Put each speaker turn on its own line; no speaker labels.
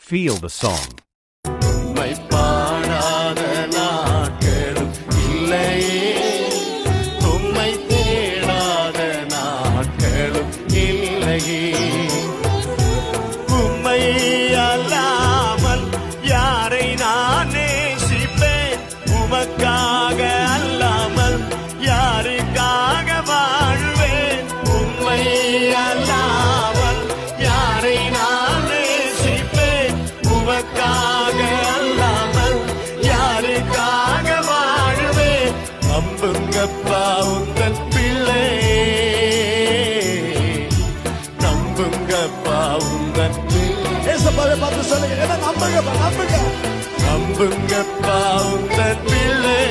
Feel the song.
உம்மை பாடாத நாட்களும் இல்லையே, உம்மை தேடாத நாட்களும் இல்லையே. உம்மை அல்லாமல் யாரை நான் நேசிப்பேன்? உமக்காக அல்லாமல் யாருக்காக வாழ்வேன்? உம்மை அல்லாமல் யாரை நான் நேசிப்பேன்? உமக்காக அல்லாமல் யாருக்காக வாழ்வேன்? நம்புங்கப்பா உங்கள் பிள்ளை, நம்புங்கப்பா உங்கள்
ஏசப்பாவை பார்த்து சொல்லுங்க, என்ன நம்புங்க, நம்புங்க.
நம்புங்கப்பா உங்கள் பிள்ளை.